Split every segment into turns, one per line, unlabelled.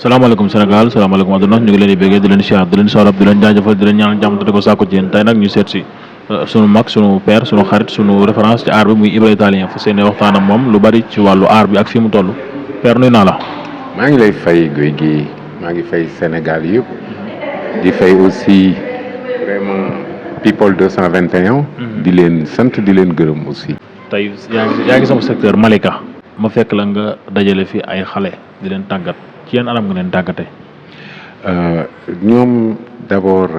salaamaaleykum Sénégal salaamaaleykum àdduna ñu ngi leen di béggee di leen siyaar di leen soorab di leen jaajëfal di leen ñaanal jàmm te di ko sàkku ci yéen tey nag ñu seet si sunu mag sunu père sunu xarit sunu référence ci aar bi muy Ibra Italien fa seeni waxtaan ak moom lu bari ci wàllu aar bi ak fi mu toll père nuyu naa la.
maa ngi lay fay Guy gi maa ngi fay Sénégal yëpp di fay aussi vraiment people 221. di leen sant di leen gërëm aussi.
tey yaa ngi sama secteur Malika ma fekk la nga dajale fi ay xale di leen tàggat ci yenn anam nga leen tàggate.
ñoom d'abord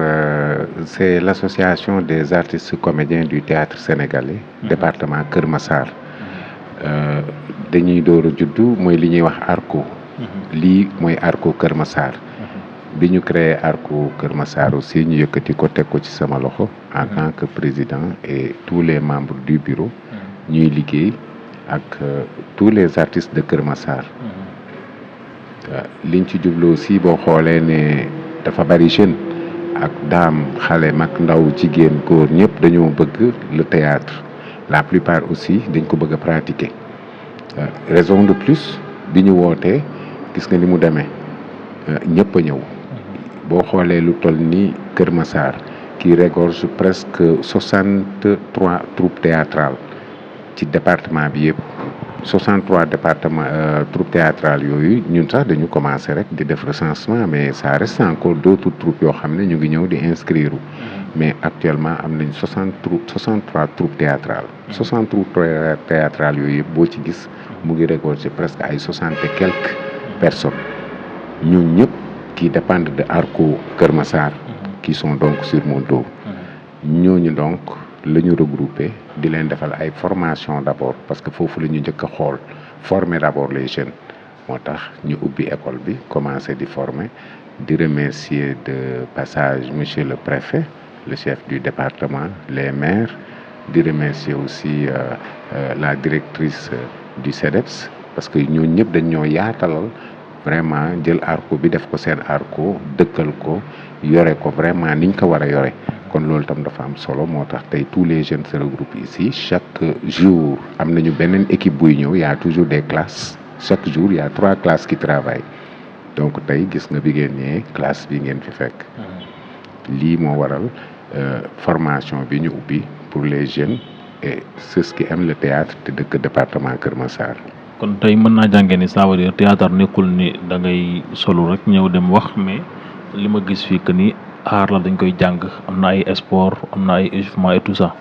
c'est l'association des artistes comédiens du théâtre sénégalais. département Kër Massar. dañuy door a juddu mooy li ñuy wax ARCO. lii mooy ARCO Kër Massar. bi ñu créé ARCO Kër Massar aussi ñu yëkkati ko teg ko ci sama loxo en tant que président et tous les membres du bureau. ñuy liggéey ak tous les artistes de Kër Massar. liñ ci jublu aussi boo xoolee ne dafa bari jeune ak daam xale mag ndaw jigéen góor ñëpp dañoo bëgg le théâtre la plupart aussi dañ ko bëgg a pratiquer raison de plus bi ñu wootee gis nga ni mu demee ñëpp a ñëw boo xoolee lu toll ni Kër Massar qui regorge presque 63 troupes théâtrales ci département bi yëpp 63 départements troupes théâtrales yooyu ñun sax dañu commencé rek di def recensement mais ça reste encore d'autres troupes yoo xam ne ñu ngi ñëw di inscrire mais actuellement am nañ 63 troupes théâtrales 63 théâtrales yooyu yëpp boo ci gis mu ngi regorger presque ay 60 et quelques personnes ñun ñëpp qui dépendent de ARCO Kër Massar qui sont donc sur mon dos ñooñu donc la ñu regroupé di leen defal ay formation d'abord parce que foofu la ñu njëkk a xool former d'abord les jeunes moo tax ñu ubbi école bi commencé di former di remercier de passage monsieur le préfet le chef du département les maires di remercier aussi la directrice du CEDEPS parce que ñooñu ñëpp dañ ñoo yaatalal vraiment jël ARCO bi def ko seen ARCO dëkkal ko yore ko vraiment niñ ko war a yore kon loolu tam dafa am solo moo tax tey tous les jeunes se regroupent ici chaque jour am nañu beneen équipe buy ñëw y a toujours des classes chaque jour y a 3 classes qui travaillent donc tey gis nga bi ngeen ñëwee classe bi ngeen fi fekk lii moo waral formation bi ñu ubbi pour les jeunes et ceux qui aiment le théâtre te dëkk département Kër Massar.
kon tey mën naa jàngee ni ça veut dire théâtre nekkul ni da ngay solo rek ñëw dem wax mais li ma gis fii que ni aar la dañ koy jàng am na ay sport am na ay échauffement et tout ça.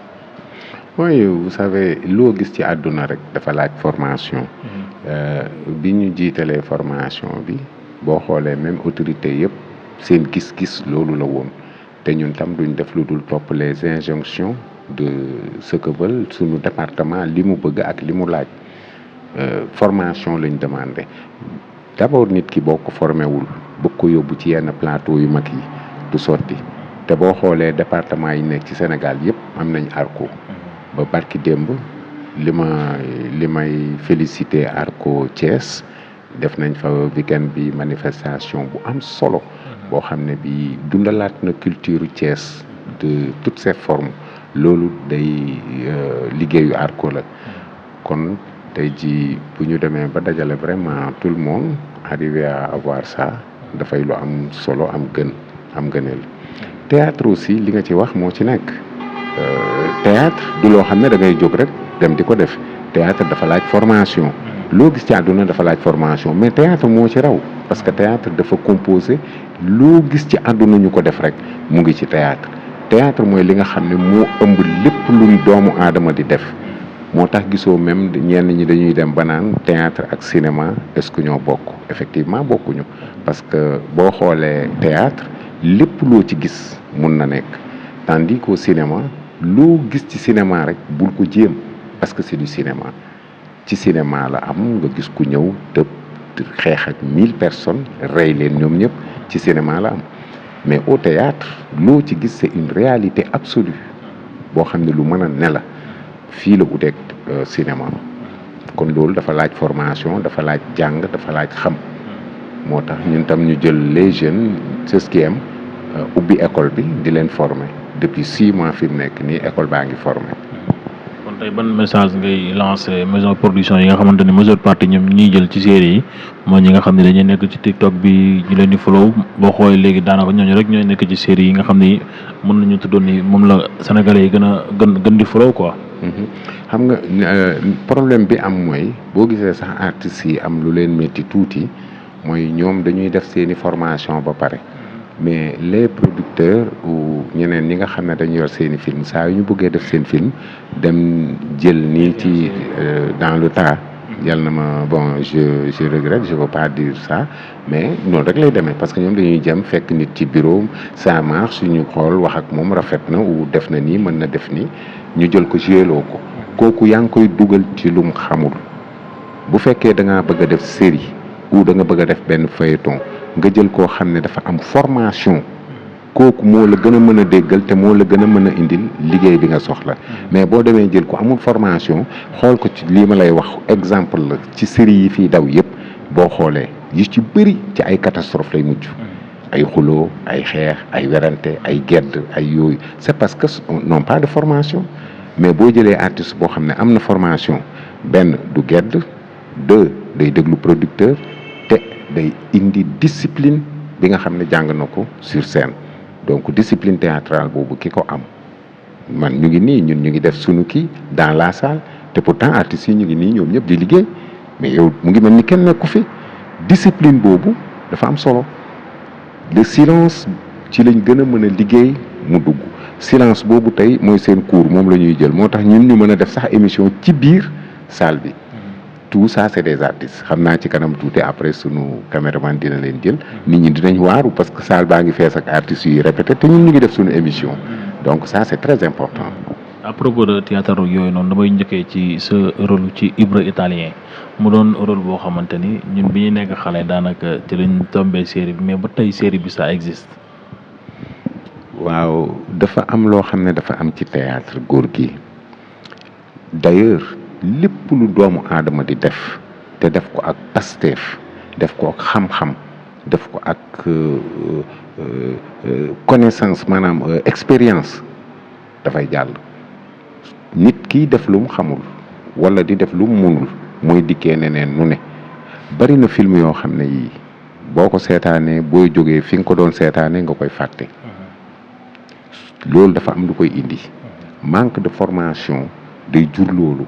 oui vous savez loo gis ci àdduna rek dafa laaj formation. bi ñu jiitalee formation bi boo xoolee même autorité yëpp seen gis-gis loolu la woon te ñun tam duñ def lu dul topp les injonctions de ce que veulent suñu département li mu bëgg ak li mu laaj formation lañ demandé d'abord nit ki boo ko formé wul bëgg ko yóbbu ci yenn plateau yu mag yi du sotti te boo xoolee département yi nekk ci Sénégal yëpp am nañ ARCO ba barki démb li may féliciter ARCO Thiès def nañ fa week-end bi manifestation bu am solo boo xam ne bi dundalaat na culture Thiès de toutes ses formes loolu day liggéeyu ARCO la kon tey ji bu ñu demee ba dajale vraiment tout le monde arriver à avoir ça dafay lu am solo am gëneel théâtre aussi li nga ci wax moo ci nekk théâtre du loo xam ne da ngay jóg rek dem di ko def théâtre dafa laaj formation loo gis ci àdduna dafa laaj formation mais théâtre moo ci raw parce que théâtre dafa composé loo gis ci àdduna ñu ko def rek mu ngi ci théâtre mooy li nga xam ne moo ëmb lépp luy doomu aadama di def moo tax gisoo même ñenn ñi dañuy dem ba naan théâtre ak cinéma est-ce que ñoo bokk effectivement bokkuñu parce que boo xoolee théâtre lépp loo ci gis mun na nekk tandis qu'au cinéma loo gis ci cinéma rek bul ko jéem parce que c'est du cinéma ci cinéma la am nga gis ku ñëw tëb xeex ak 1000 personnes rey leen ñoom ñëpp ci cinéma la am mais au théâtre loo ci gis c'est une réalité absolue boo xam ne lu mën a ne la fii la uteeg cinéma kon loolu dafa laaj formation dafa laaj jàng dafa laaj xam moo tax ñun tam ñu jël les jeunes ceux qui aiment ubbi école bi di leen former depuis 6 mois fi mu nekk nii école baa ngi former.
kon kon tey ban message ngay lancé maison production yi nga xamante ne majeure partie ñoom ñuy jël ci série yi mooy ñi nga xam ne dañuy nekk ci TikTok bi ñu leen di follow boo xoolee léegi daanaka ñooñu rek ñooy nekk ci série yi nga xam ni mën nañu tuddoon ni moom la sénégalais yi gën di follow quoi.
xam nga problème bi am mooy boo gisee sax artistes yi am lu leen métti tuuti mooy ñoom dañuy def seeni formation ba pare mais les producteurs ou ñeneen ñi nga xam ne dañu yor seeni film saa yu ñu bëggee def seen film dem jël nii ci dans le tas yal na ma bon je regrette je veux pas dire ça mais noonu rek lay demee parce que ñoom dañuy jëm fekk nit ci bureau ça marche suñu xool wax ak moom rafet na ou def na nii mën na def nii ñu jël ko joueloo ko kooku yaa ngi koy dugal ci lum xamul bu fekkee da ngaa bëgg a def série ou da nga bëgg a def benn feuilleton nga jël koo xam ne dafa am formation kooku moo la gën a mën a déggal te moo la gën a mën a indil liggéey bi nga soxla mais boo demee jël ko amul formation xool ko ci lii ma lay wax exemple la ci série yi fii daw yëpp boo xoolee yu ci bëri ci ay catastrophe lay mujj ay xuloo ay xeex ay werante ay gedd ay yooyu c'est parce que non pas de formation mais boo jëlee artiste boo xam ne am na formation benn du gedd deux day déglu producteur te day indi discipline bi nga xam ne jàng na ko sur scène donc discipline théâtrale boobu ki ko am man ñu ngi nii ñun ñu ngi def sunu kii dans la salle te pourtant artistes yi ñu ngi nii ñoom ñëpp di liggéey mais yow mu ngi mel ni kenn nekku fi discipline boobu dafa am solo le silence ci lañ gën a mën a liggéey mu dugg silence boobu tey mooy seen cours moom la ñuy jël moo tax ñun ñu mën a def sax émission ci biir salle bi tout ça c'est des artistes xam naa ci kanam tuuti après sunu caméraman dina leen jël nit ñi dinañ waaru parce que salle baa ngi fees ak artistes yi répété te ñun ñu ngi def sunu émission donc ça c'est très important.
à propos de théâtre yooyu noonu damay njëkkee ci sa rôle ci Ibra Italien mu doon rôle boo xamante ni ñun bi ñu nekk xale daanaka ci lañ tombé série bi mais ba tey série bi ça existe.
waaw dafa am loo xam ne dafa am ci théâtre góor gi d'ailleurs lépp lu doomu aadama di def te def ko ak pasteef def ko ak xam-xam def ko ak connaissance maanaam expérience dafay jàll nit kiy def lu mu xamul wala di def lu mu mënul mooy dikkee neneen nu ne bari na film yoo xam ne yii boo ko seetaanee booy jógee fi nga ko doon seetaanee nga koy fàtte loolu dafa am lu koy indi manque de formation day jur loolu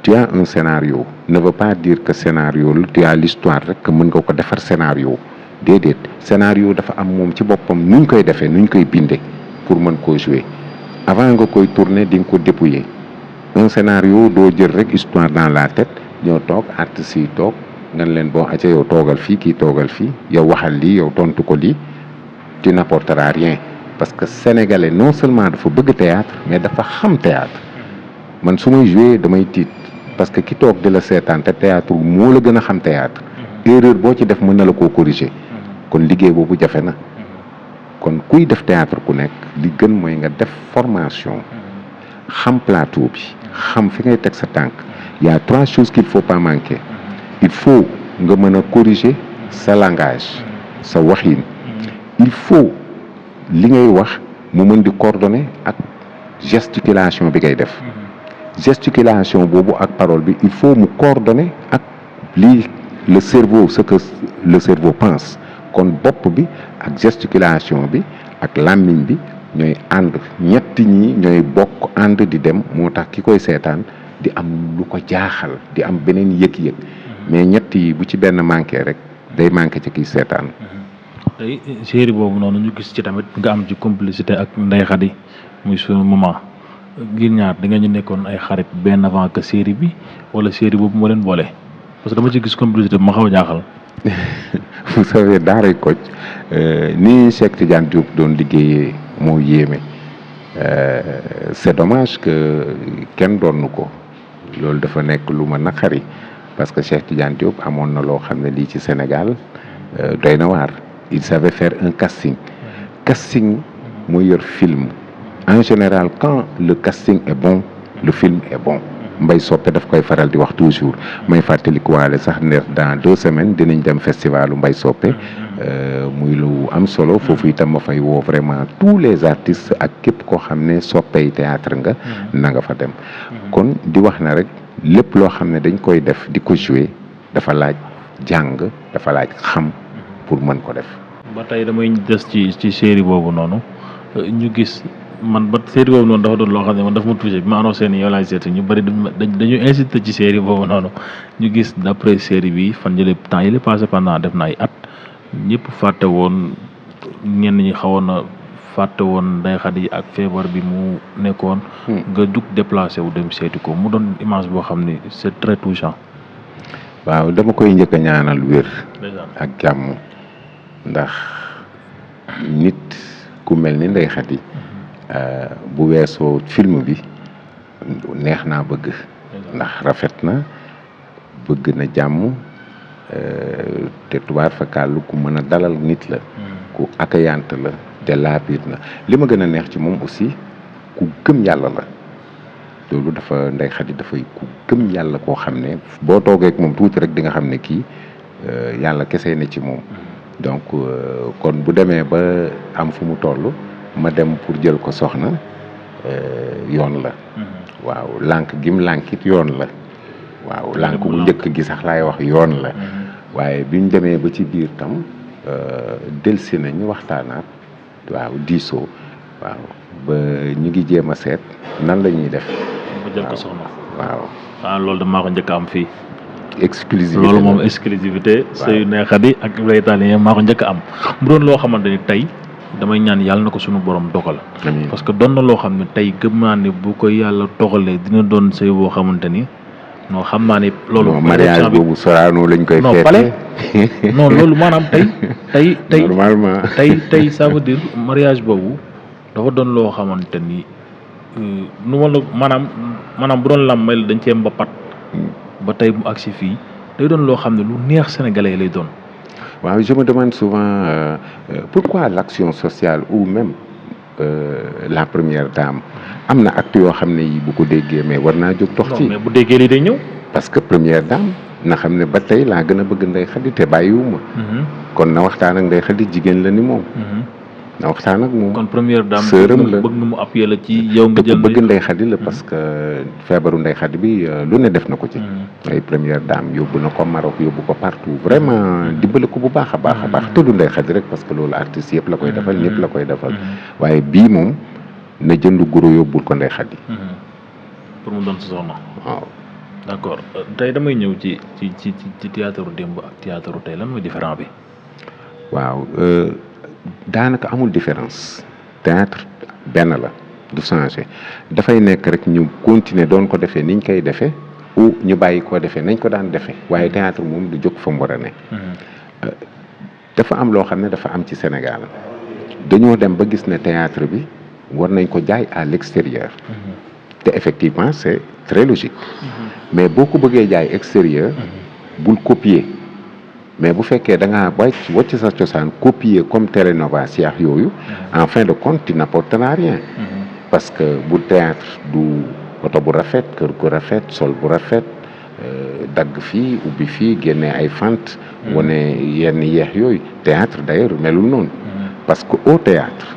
tu as un scénario ne veut pas dire que scénario la tu as l'histoire rek que mën nga ko defar scénario déedéet scénario dafa am moom ci boppam nuñ koy defee nuñ koy binde pour mën koo jouer avant nga koy tourner di nga ko dépouiller un scénario doo jël rek histoire dans la tête ñoo toog artistes yi toog nga leen bon acca yow toogal fii kii toogal fii yow waxal lii yow tontu ko lii tu n'apporteras rien parce que sénégalais non seulement dafa bëgg théâtre mais dafa xam théâtre man su may jouer damay tiit parce que ki toog di la seetaan te théâtre moo la gën a xam théâtre erreur boo ci def mën na la koo corriger kon liggéey boobu jafe na kon kuy def théâtre ku nekk li gën mooy nga def formation xam plateau bi xam fi ngay teg sa tànk y a 3 choses qu'il faut pas manquer il faut nga mën a corriger sa langage sa waxin il faut li ngay wax mu mën di coordonner ak gesticulation bi ngay def gesticulation boobu ak parole bi il faut mu coordonner ak lii le cerveau ce que le cerveau pense kon bopp bi ak gesticulation bi ak làmmiñ bi ñooy ànd ñetti ñi ñooy bokk ànd di dem moo tax ki koy seetaan di am lu ko jaaxal di am beneen yëg-yëg mais ñett yi bu ci benn manqué rek day manqué ci kiy seetaan.
tey série boobu noonu ñu gis ci tamit nga am ci complicité ak Ndeye Khady muy sunu maman ngir ñaar da nga ñu nekkoon ay xarit bien avant que série bi wala série boobu moo leen boole parce que dama ci gis complicité bi ma xaw a jaaxal.
vous savez daaray Kocc ni Cheikh Tidiane Diop doon liggéeyee moo yéeme c'est dommage que kenn doonu ko loolu dafa nekk lu ma naqari parce que Cheikh Tidiane Diop amoon na loo xam ne lii ci Sénégal doy na waar il savait faire un casting mooy yor film en général quand le casting est bon le film est bon Mbaye Soppe daf koy faral di wax toujours may fàttalikuwaale sax ne dans 2 semaines dinañ dem festivalu Mbaye Soppe muy lu am solo foofu itam ma fay woo vraiment tous les artistes ak képp koo xam ne soppey théâtre nga na nga fa dem kon di wax na rek lépp loo xam ne dañ koy def di ko jouer dafa laaj jàng dafa laaj xam pour mën ko def.
ba tey damay des ci série boobu noonu ñu gis man ba série boobu noonu dafa doon loo xam ne man dafa ma touché bi ma annoncé ni yow laay seet ñu bëri dañu insisté ci série boobu noonu ñu gis d'après série bi fan yële temps yële passé pendant def na ay at ñëpp fàtte woon ñenn ñi xawoon na fàtte woon Ndeye Khady ak feebar bi mu nekkoon. nga jug déplacé wu dem seeti ko mu doon image boo xam ni c'est très touchant.
waaw dama koy njëkk a ñaanal wér. ak jàmm ndax nit ku mel ni Ndeye Khady bu weesoo film bi neex naa bëgg. ndax rafet na bëgg na jàmm te tubaar fa kàllu ku mën a dalal nit la. ku accueillante la te laabiir na li ma gën a neex ci moom aussi ku gëm yàlla la loolu dafa Ndeye Khady dafay ku gëm yàlla koo xam ne boo toogee ak moom tuuti rek di nga xam ne kii yàlla kese ne ci moom. donc kon bu demee ba am fu mu toll ma dem pour jël ko soxna yoon la. waaw lànk gim lànkit yoon la. waaw lànk bu njëkk gi sax laay wax yoon la. waaye biñ demee ba ci biir tam delsi nañu waxtaanaat waaw diisoo waaw ba ñu ngi jéem a seet nan la ñuy def.
ba jël ko soxna.
waaw
loolu de maa ko njëkk am fii.
exclusivité
loolu moom exclusivité. waaw sëyu Ndeye Khady ak Ibrahima Italien maa ko njëkk am mu doon loo xamante ni tey damay ñaan yàlla na ko suñu borom dogal. parce que doon na loo xam ne tey gëm naa ne bu ko yàlla dogalee dina doon sëy boo xamante ni. non xam naa ne loolu.
mariage boobu Sorano lañ koy.
non pale non loolu maanaam tey.
normalement
tey ça veut dire mariage boobu dafa doon loo xamante ni nu ma la maanaam bu doon lam may dañ cee mbapat ba tey mu agsi fii day doon loo xam ne lu neex sénégalais lay doon.
waaw je me demande souvent pourquoi l'action sociale ou même la première dame. am na acte yoo xam ne yi bu ko déggee mais war naa jóg dox ci.
mais bu déggee lii day ñëw.
parce que première dame na xam ne ba tey laa gën a bëgg Ndeye Khady te bàyyiwuma. kon na waxtaan ak Ndeye Khady jigéen la ni moom. na waxtaan ak moom.
kon première dame
sërëm la
bëgg na mu appuyé la ci yow nga jël.
bëgg Ndeye Khady la parce que feebaru Ndeye Khady bi lu ne def na ko ci. ay première dame yóbbu na ko Maroc yóbbu ko partout vraiment dimbale ko bu baax a baax te du Ndeye Khady rek parce que loolu artiste yëpp la koy defal ñëpp la koy defal waaye bii moom. na jënd guro yóbbul ko Ndeye Khady.
pour mu doon sa soxna.
waaw
d'accord tey damay ñëw ci théâtre démb ak théâtre tey lan mooy différent bi.
waaw daanaka amul différence. théâtre benn la du changer dafay nekk rek ñu continuer doon ko defee niñ koy defee ou ñu bàyyi koo defee nañ ko daan defee waaye théâtre moom du jóg fa mu war a ne. dafa am loo xam ne dafa am ci Sénégal dañoo dem ba gis ne théâtre bi. war nañ ko jaay à l'extérieur. te effectivement c'est très logique. mais boo ko bëggee jaay extérieur. bul copier. mais bu fekkee da ngaa wàcc sa cosaan copier comme Télénova Cheikh yooyu. en fin de compte tu n'apporteras rien. parce que bu théâtre du oto bu rafet kër gu rafet sol bu rafet dagg fii ubbi fii génne ay fant. wane yenn yeex yooyu théâtre d'ailleurs melul noonu. parce que au théâtre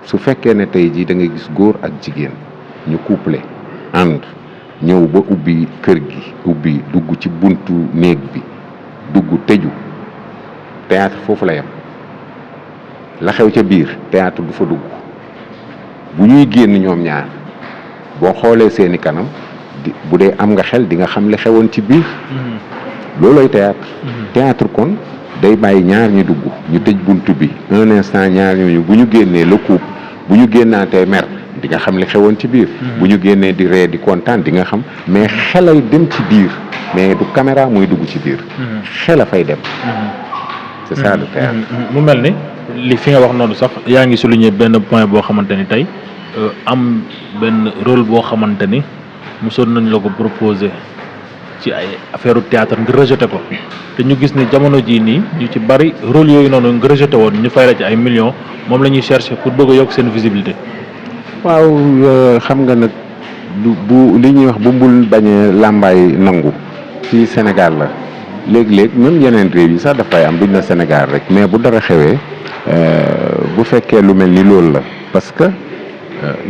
su fekkee ne tey jii da ngay gis góor ak jigéen ñu couplé ànd ñëw ba ubbi kër gi ubbi dugg ci buntu néeg bi dugg tëju théâtre foofu la yem la xew ca biir théâtre du fa dugg bu ñuy génn ñoom ñaar boo xoolee seeni kanam bu dee am nga xel di nga xam li xewoon ci biir loolooy théâtre théâtre kon day bàyyi ñaar ñu dugg ñu tëj buntu bi un instant ñaar ñooñu bu ñu génnee le couple bu ñu génnaatee mer di nga xam li xewoon ci biir bu ñu génnee di ree di kontaan di nga xam mais xelay dem ci biir mais du caméra muy dugg ci biir xel a fay dem c'est ça le théâtre
mu mel ni li fi nga wax noonu sax yaa ngi souligner benn point boo xamante ni tey am benn rôle boo xamante ni mosoon nañ la ko proposer ci ay affaire théâtre nga rejeté ko te ñu gis ni jamono jii nii ñu ci bari rôle yooyu noonu nga rejeté woon ñu fay la ci ay millions moom la ñuy chercher pour bëgg a yokk seen visibilité.
waaw xam nga nag bu li ñuy wax bu mbul bañee làmbaay nangu ci Sénégal la léeg-léeg même yeneen réew yi sax dafay am duñ na Sénégal rek mais bu dara xewee bu fekkee lu mel ni loolu la parce que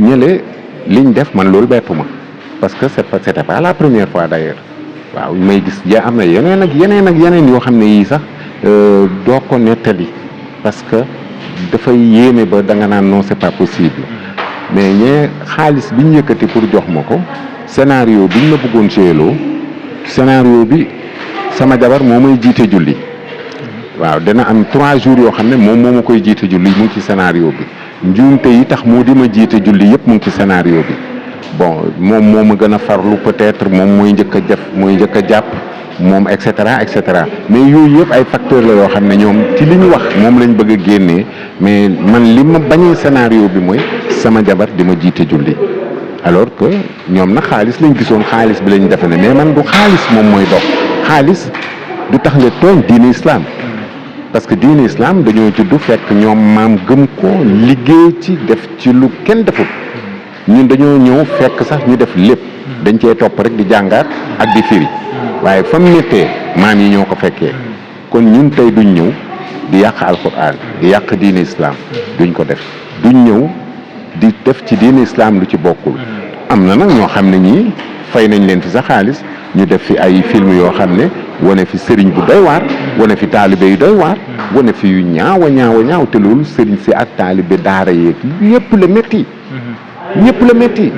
ñële liñ def man loolu bettu ma parce que c'était pas la première fois d'ailleurs waaw may gis ya am na yeneen ak yeneen yoo xam ne yii sax doo ko nettali parce que dafay yéeme ba da nga naan non c'est pas possible mais xaalis bi ñu yëkkati pour jox ma ko scénario bi ñu ma bëggoon séeloo scénario bi sama jabar moo may jiite julli waaw dana am 3 jours yoo xam ne moom moo ma koy jiite julli mu ngi ci scénario bi njuumte yi tax mu di ma jiite julli yëpp mu ngi ci scénario bi bon moom moo ma gën a farlu peut-être moom mooy njëkk a jàpp moom et cetera mais yooyu yëpp ay facteurs la yoo xam ne ñoom ci li ñu wax moom lañ bëgg a génnee mais man li ma bañee scénario bi mooy sama jabar di ma jiite julli alors que ñoom nag xaalis lañ gisoon xaalis bi lañ defe ne mais man du xaalis moom mooy dox xaalis du tax nga tooñ diine islam parce que diine islam dañoo judd fekk ñoom maam gëm ko liggéey ci def ci lu kenn defut ñun dañoo ñëw fekk sax ñu def lépp dañ cee topp rek di jàngaat ak di firi waaye fa mu nettee maam yi ñoo ko fekkee kon ñun tey duñ ñëw di yàq alquran di yàq diine islam duñ ko def duñ ñëw di def ci diine islam lu ci bokkul am na nag ñoo xam ne ñii fay nañ leen fi sa xaalis ñu def fi ay film yoo xam ne wane fi sëriñ bu doy waar wane fi taalibe yu doy waar wane fi yu ñaaw te loolu sëriñ si ak taalibe daara yeeg ñëpp la métti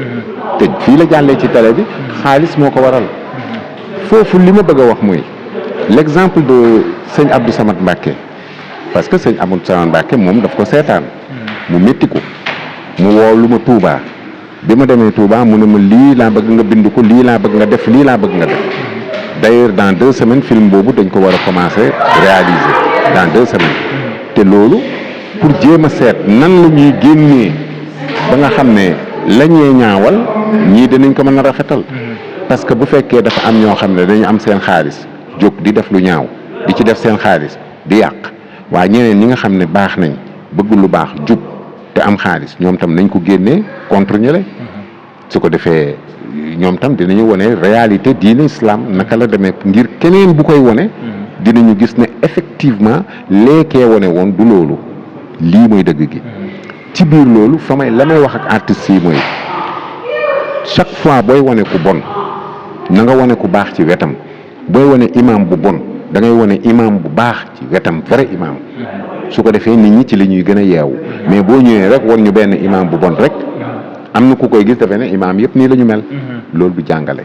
te fii la jàllee ci télé bi xaalis moo ko waral foofu li ma bëgg a wax mooy l'exemple de sëñ Abdou Samad Mbacké parce que sëñ Abdou Samad Mbacké moom daf ko seetaan mu métti ko mu woo lu ma Touba bi ma demee Touba mu ne ma lii laa bëgg nga bind ko lii laa bëgg nga def lii laa bëgg nga def d'ailleurs dans 2 semaines film boobu dañ ko war a commencer réaliser dans 2 semaines te loolu pour jéem a seet nan la ñuy génnee ba nga xam ne la ñuy ñaawal ñii dinañ ko mën a rafetal parce que bu fekkee dafa am ñoo xam ne dañu am seen xaalis jóg di def lu ñaaw di ci def seen xaalis di yàq waaye ñeneen ñi nga xam ne baax nañ bëgg lu baax jub te am xaalis ñoom tam nañ ko génnee contre ñële su ko defee ñoom tam dinañu wone réalité diine islam naka la demee ngir keneen bu koy wone dinañu gis ne effectivement leekee wone woon du loolu lii mooy dëgg gi ci biir loolu la may wax ak artistes yi mooy chaque fois booy wone ku bon na nga wone ku baax ci wetam booy wone imam bu bon da ngay wone imam bu baax ci wetam vrai imam su ko defee nit ñi ci li ñuy gën a yeewu mais boo ñëwee rek won ñu benn imam bu bon rek am na ku koy gis defe ne imam yëpp nii la ñu mel loolu du jàngale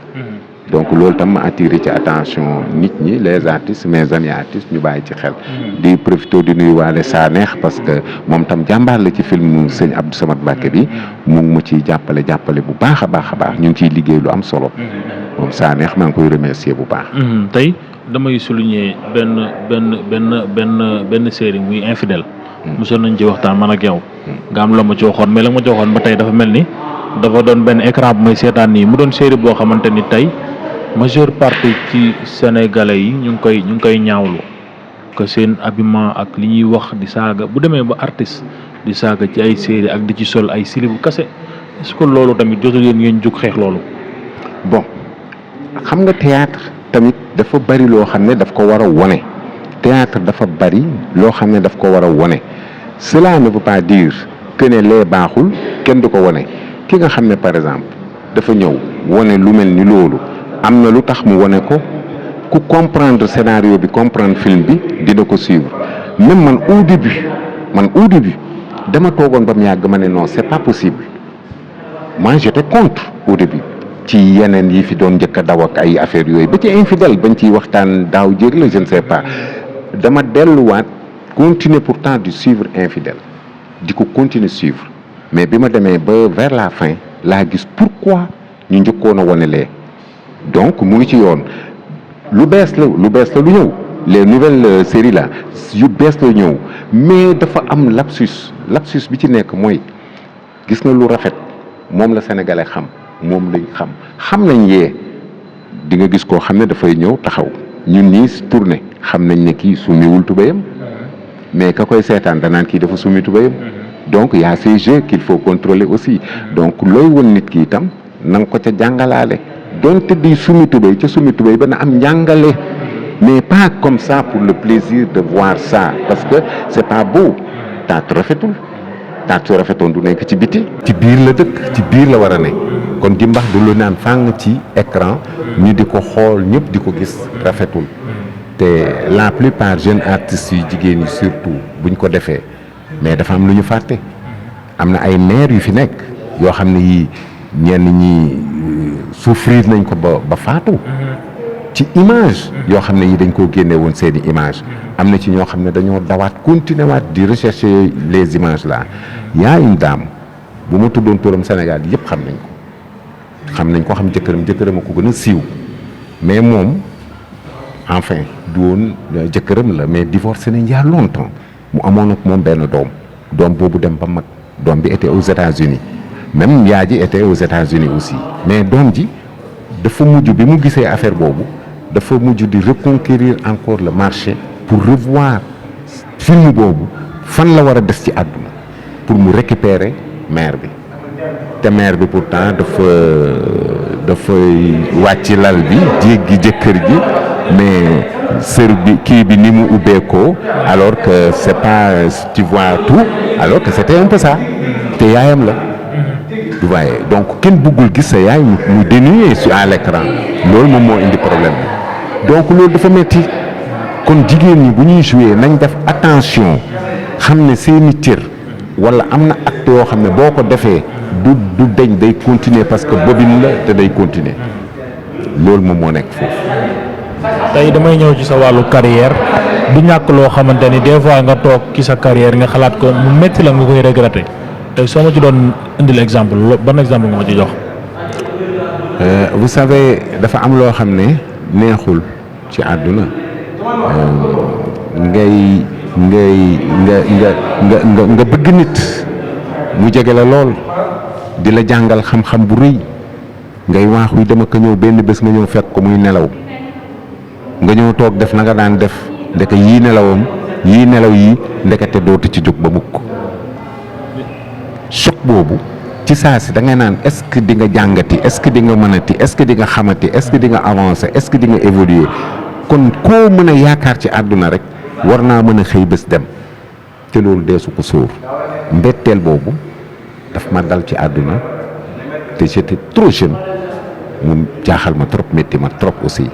donc loolu tam ma attiré ci attention nit ñi les artistes mes amis artistes ñu bàyyi ci xel di profité di nuyuwaale Saneex parce que moom tam jàmbaar la ci film sëñ Abdou Samad Mbacké bi mu ngi ma ciy jàppale bu baax a baax ñu ngi ciy liggéey lu am solo moom Saneex maa ngi koy remercier bu baax
tey damay souligner benn série muy infidèle mosoon nañ ci waxtaan man ak yow nga am la ma ci waxoon mais la ma ci waxoon ba tey dafa mel ni dafa doon benn écran bu may seetaan nii mu doon série boo xamante ni tey majeure partie ci sénégalais yi ñu ngi koy ñaawlu que seen habillement ak li ñuy wax di saaga bu demee ba artiste di saaga ci ay série ak di ci sol ay silibu kase est-ce que loolu tamit jotul yéen ngeen jug xeex loolu
bon xam nga théâtre tamit dafa bari loo xam ne daf ko war a wone théâtre dafa bari loo xam ne daf ko war a wone cela ne veut pas dire que ne lee baaxul kenn du ko wone ki nga xam ne par exemple dafa ñëw wone lu mel ni loolu am na lu tax mu wone ko ku comprendre scénario bi comprendre film bi dina ko suivre même man au début dama toogoon ba mu yàgg ma ne non c'est pas possible moi j'étais contre au début ci yeneen yi fi doon njëkk a daw ak ay affaires yooyu ba ci infidèle bañ ciy waxtaan daaw jéeg la je ne sais pas dama delluwaat continuer pourtant di suivre infidèle di ko continuer suivre mais bi ma demee ba vers la fin laa gis pourquoi ñu njëkkoon a wone lee donc mu ngi ci yoon lu bees la lu ñëw les nouvelles séries là yu bees la ñëw mais dafa am lapsus bi ci nekk mooy gis nga lu rafet moom la sénégalais moom lañ xam nañ yee di nga gis koo xam ne dafay ñëw taxaw ñun ñii tourné xam nañ ne kii summiwul tubéyam mais ka koy seetaan danaan kii dafa summi tubéyam donc y a ces jeux qu'il faut contrôler aussi donc looy won nit ki itam na nga ko ca jàngalaale donte di sumi tubéy ca sumi tubéy ba na am njàngale mais pas comme ça pour le plaisir de voir ça parce que c'est pas beau taatu rafetul taatu rafetoon du nekk ci biti ci biir la dëkk ci biir la war a ne kon jimbax du lu naan fàng ci écran ñu di ko xool ñëpp di ko gis rafetul te la plupart jeunes artistes yu jigéen yi surtout buñ ko defee mais dafa am lu ñu fàtte am na ay maires yu fi nekk yoo xam ne yii ñenn ñi souffrir nañ ko ba faatu ci image yoo xam ne yi dañ koo génne woon seeni image am na ci ñoo xam ne dañoo dawaat continuer waat di rechercher les images là y a une dame bu ma tuddoon turam Sénégal yëpp xam nañ ko xam jëkkëram a ko gën a siiw mais moom enfin du woon jëkkëram la mais divorcé nañ il y a longtemps mu amoon ak moom benn doom boobu dem ba mag doom bi était aux États-Unis même yaay ji était aux États-Unis aussi mais doom ji dafa mujj bi mu gisee affaire boobu dafa mujj di reconquérir encore le marché pour revoir film boobu fan la war a des ci àdduna pour mu récupérer mère bi te mère bi pourtant dafay wàcc lal bi jéggi jëkkër ji mais sër bi kii bi ni mu ubbeekoo alors que c'est pas tu vois tout alors que c'était un peu ça te yaayam la vous voyez donc kenn bëggul gis sa yaay mu dénué sur à l'écran loolu moom moo indi problème bi donc loolu dafa metti kon jigéen ñi bu ñuy jouer nañ def attention xam ne seeni cër wala am na acte yoo xam ne boo ko defee du deñ day continuer parce que bobine la te day continuer loolu moom moo nekk foofu.
tey damay ñëw ci sa wàllu carrière du ñàkk loo xamante ni des fois nga toog ci sa carrière nga xalaat ko mu metti la nga koy regretter tey soo ma ci doon indil exemple ban exemple nga ma ci jox.
vous savez dafa am loo xam ne neexul ci àdduna nga bëgg nit mu jege la lool di la jàngal xam-xam bu rëy ngay waaxuy dama ko ñëw benn bés nga ñëw fekk ko muy nelaw nga ñëw toog def na nga daan def ndeke yii nelaw yi ndekete dootu ci jóg ba mukk choc boobu ci saa si da ngay naan est-ce que di nga jàngati est-ce que di nga mënati est-ce que di nga xamati est-ce que di nga avancer est-ce que di nga évoluer kon koo mën a yaakaar ci àdduna rek war naa mën a xëy bés dem te loolu deesu ko sóor mbetteel boobu daf ma dal ci àdduna te j'étais trop jeune mu jaaxal ma trop métti ma trop aussi.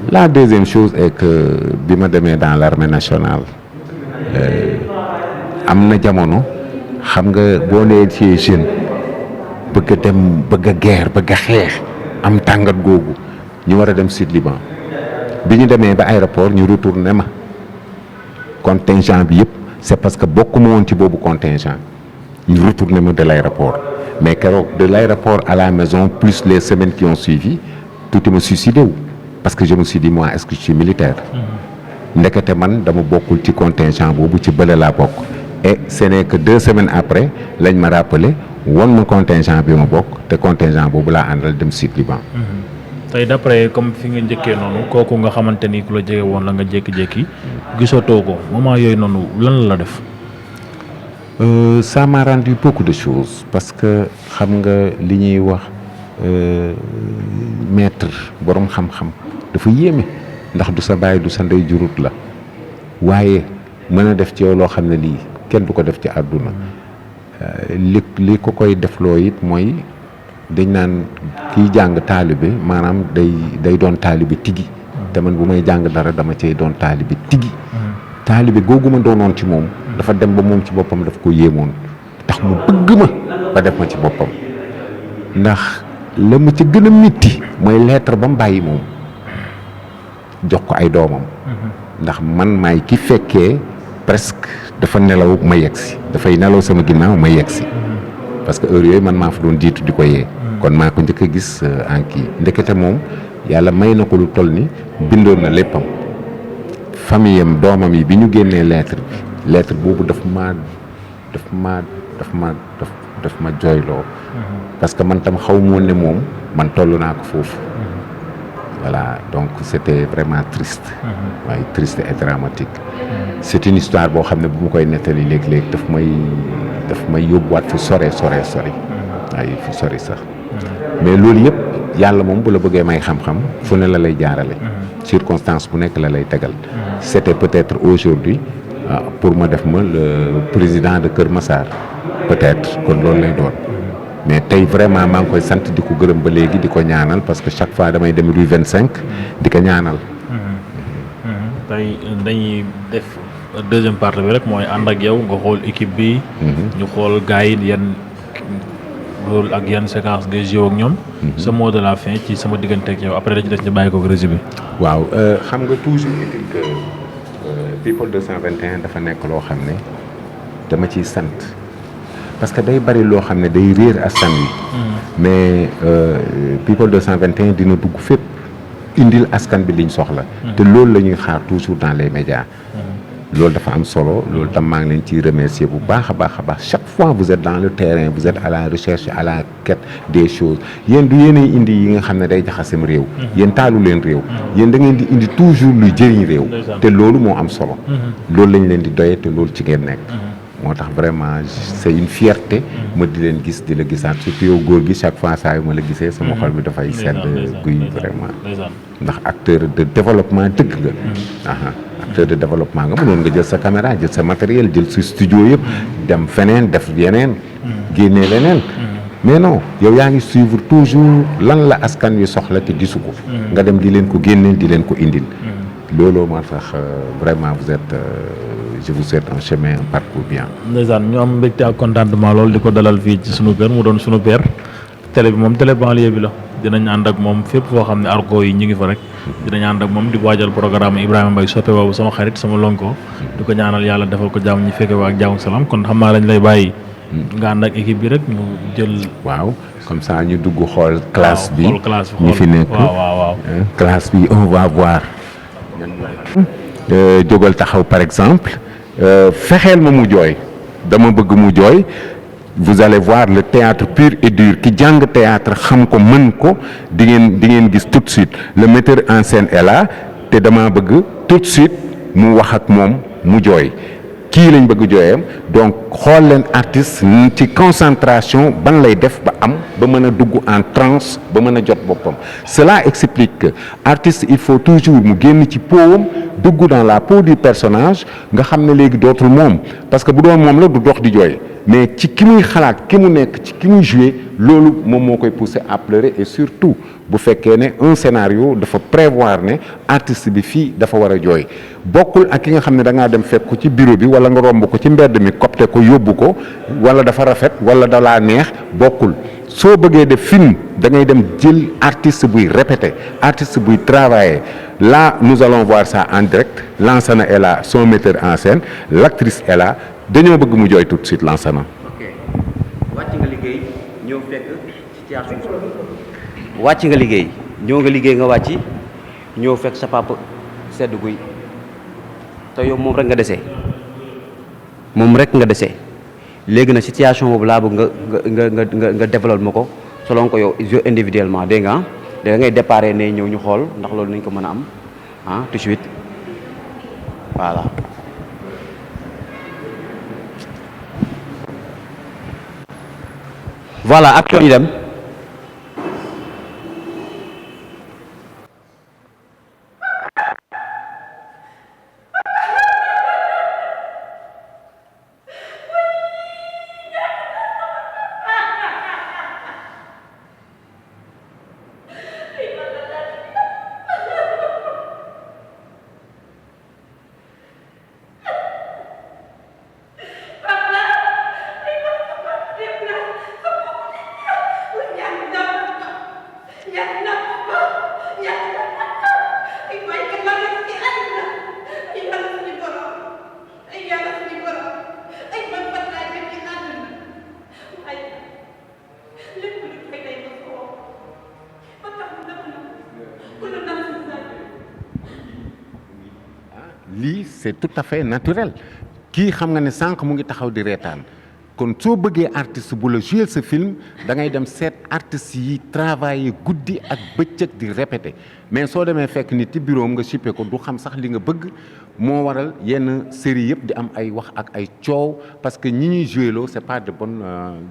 La deuxième chose est que bi ma demee dans l'armée nationale am na jamono xam nga boo nee ci jeune bëgg a dem bëgg a guerre bëgg a xeex am tàngat googu ñu war a dem Sud Liban bi ñu demee ba aéroport ñu retourné ma contingent bi yëpp c'est parce que bokkuma woon ci boobu contingent ñu retourné ma de l'aéroport mais keroog de l'aéroport à la maison plus les semaines qui ont suivi tuuti ma suicidé wu parce que je me suis dit moi est-ce que je suis militaire ndekete man dama bokkul ci contingent boobu ci bële laa bokk et ce n'est que 2 semaines après lañ ma rappelé won ma contingent bi ma bokk te contingent boobu laa àndal dem Sud Liban.
tey d'après comme fi nga njëkkee noonu kooku nga xamante ni ku la jege woon la nga jékki-jékki gisatoo ko moment yooyu noonu lan la def.
Ça m'a rendu beaucoup de choses parce que xam nga li ñuy wax maître borom xam-xam dafa yéeme ndax du sa baay du sa ndey jurut la waaye mën a def ci yow loo xam ne lii kenn du ko def ci àdduna li ko koy defloo it mooy dañ naan kiy jàng taalibe maanaam day doon taalibe tigi te man bu may jàng dara dama cay doon taalibe tigi taalibe googu ma doonoon ci moom dafa dem ba moom ci boppam daf ko yéemoon tax mu bëgg ma ba def ma ci boppam ndax la ma ca gën a métti mooy lettre ba mu bàyyi moom jox ko ay doomam ndax man maay ki fekkee presque dafa nelaw ma yegsi dafay nelaw sama ginnaaw ma yegsi parce que heure yooyu man maa fa doon jiitu di ko yee kon maa ko njëkk a gis en kii ndekete moom yàlla may na ko lu toll ni bindoon na léppam famille am doomam yi bi ñu génnee lettre boobu daf ma jooyloo parce que man tam xaw moon ne moom man toll naa ko foofu voilà donc c'était vraiment triste waaye triste et dramatique c'est une histoire boo xam ne bu ma koy nettali léeg-léeg daf may yóbbuwaat fu sore waaye fu sori sax mais loolu yëpp yàlla moom bu la bëggee may xam-xam fu ne la lay jaarale circonstance bu nekk la lay tegal c'était peut-être aujourd'hui pour ma def ma le président de Kër Massar peut-être kon loolu lay doon mais tey vraiment maa ngi koy sant di ko gërëm ba léegi di ko ñaanal parce que chaque fois damay dem rue 25 di ko ñaanal.
tey dañuy def deuxième partie bi rek mooy ànd ak yow nga xool équipe bi. ñu xool gars yi yan rôle ak yan séquence ngay joué ak ñoom. sa mot de la fin ci sama diggante ak yow après dañu des ñu bàyyi ko régie bi.
waaw xam nga toujours est-il que People 221 dafa nekk loo xam ne dama ciy sant parce que day bari loo xam ne day réer askan wi. mais People 221 dina dugg fépp indil askan bi liñ soxla. te loolu la ñuy xaar toujours dans les médias. loolu dafa am solo loolu tam maa ngi leen ciy remercier bu baax a baax chaque fois vous êtes dans le terrain vous êtes à la recherche à la quête des choses yéen du yéenay indi yi nga xam ne day jaxasem réew. yéen taalu leen réew. yéen da ngeen di indi toujours luy jëriñ réew. te loolu moo am solo. loolu lañ leen di doyee te loolu ci ngeen nekk. moo tax vraiment c'est une fierté ma di leen gis di la gisaat surtout yow góor gi chaque fois saa yu ma la gisee sama xol bi dafay sedd guy vraiment ndax acteur de développement dëgg nga acteur de développement nga mënoon nga jël sa caméra jël sa matériel jël sa studio yëpp dem feneen def yeneen génnee leneen mais non yow yaa ngi suivre toujours lan la askan wi soxla te gisu ko nga dem di leen ko génneel di leen ko indil looloo moo tax vraiment vous êtes je vous souhaite un chemin un parcours bien.
ndeysaan ñu am mbégte ak contentement loolu di ko dalal fii ci sunu kër mu doon sunu père télé bi moom télé banlieue bi la dinañ ànd ak moom fépp foo xam ne argo yi ñu ngi fa rek dinañ ànd ak moom di waajal programme Ibrahima Mbaye soppe boobu sama xarit sama lonko di ko ñaanal yàlla defal ko jàmm ñu fekke waa ak jàmm salaam kon xam naa lañ lay bàyyi nga ànd ak équipe bi rek ñu jël.
waaw comme ça ñu dugg xool classe bi
ñu
fi nekk
waaw
classe bi on va voir. jógal taxaw par exemple. fexeel ma mu jooy dama bëgg mu jooy vous allez voir le théâtre pur et dur ki jàng théâtre xam ko mën ko di ngeen gis tout de suite le metteur en scène est là te dama bëgg tout de suite mu wax ak moom mu jooy kii lañ bëgg jooyam donc xool leen artiste ci concentration ban lay def ba am ba mën a dugg en transe ba mën a jot boppam cela explique que artiste il faut toujours mu génn ci powam dugg dans la peau du personnage nga xam ne léegi dootul moom parce que bu doon moom la du dox di jooy mais ci ki muy xalaat ki mu nekk ci ki muy jouer loolu moom moo koy pousser à pleurer et surtout bu fekkee ne un scénario dafa prévoir ne artiste bi fii dafa war a jooy bokkul ak ki nga xam ne da ngaa dem fekk ko ci bureau bi wala nga romb ko ci mbedd mi copte ko yóbbu ko wala dafa rafet wala da laa neex bokkul soo bëggee def film da ngay dem jël artiste buy répéter artiste buy travailler là nous allons voir ça en direct Lansana est là son metteur en scène l'actrice est là dañoo bëgg mu jooy tout de suite Lansana.
ok wàcc nga liggéey ñëw fekk situation wàcc nga liggéey ñëw nga liggéey nga wàcc ñëw fekk sa papa sedd guy te yow moom rek nga dese léegi nag situation boobu laa bëgg nga développe ma ko selon ko yow individuellement dégg nga da ngay déparé ne ñëw ñu xool ndax loolu nañ ko mën a am tout de suite voilà. voilà action yi dem.
lii c'est tout à fait naturel kii xam nga ne sànq mu ngi taxaw di reetaan kon soo bëggee artiste bu la jouer ce film da ngay dem seet artistes yi travailler guddi ak bëccëg di répéter mais soo demee fekk nit ci bureau nga chippé ko du xam sax li nga bëgg moo waral yenn série yëpp di am ay wax ak ay coow parce que ñi ñuy joué loo c'est pas de bonne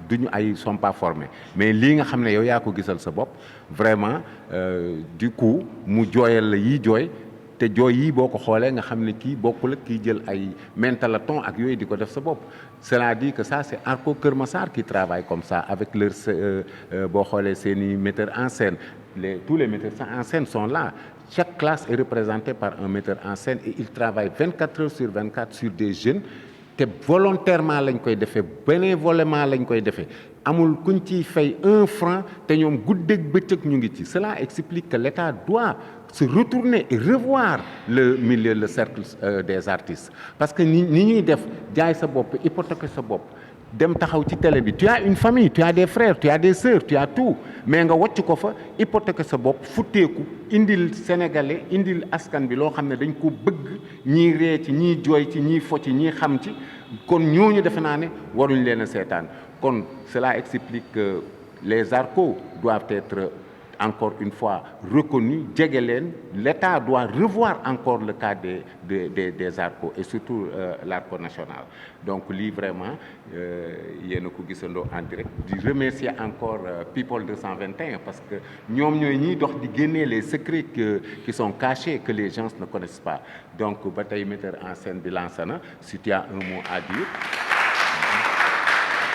duñu ay sont pas formés mais lii nga xam ne yow yaa ko gisal sa bopp vraiment du coup mu jooyal la yii jooy te jooy yii boo ko xoolee nga xam ne kii bokkul ak kii jël ay mentalaton ak yooyu di ko def sa bopp cela dit que ça c'est Arco Kër Massar qui travaille comme ça avec leur boo xoolee seeni metteurs en scène tous les metteurs en scène sont là chaque classe est représentée par un metteur en scène et il travaille 24 heures sur 24 sur des jeunes te volontairement lañ koy defee bénévolement lañ koy defee amul kuñ ciy fay 1 franc te ñoom guddeeg bëccëg ñu ngi ci cela explique que l'État doit se retourner et revoir le milieu le cercle des artistes parce que ni ñuy def jaay sa bopp hypothéquer sa bopp dem taxaw ci télé bi tu as une famille tu as des frères tu as des sœurs tu as tout mais nga wàcc ko fa hypothéquer sa bopp futteeku indil sénégalais indil askan bi loo xam ne dañ ko bëgg ñii ree ci ñii jooy ci ñii fo ci ñii xam ci kon ñooñu defe naa ne waruñ leen a seetaan kon cela explique que les Arcos doivent être encore une fois reconnus jege leen l'État doit revoir encore le cas des Arcos et surtout l'Arco national donc lii vraiment yéen a ko gisandoo en direct di remercier encore People 221 parce que ñoom ñooy ñiy dox di génnee les secrets qui sont cachés que les gens ne connaissent pas donc ba tey metteur en scène bi lancé na si tu as un mot à dire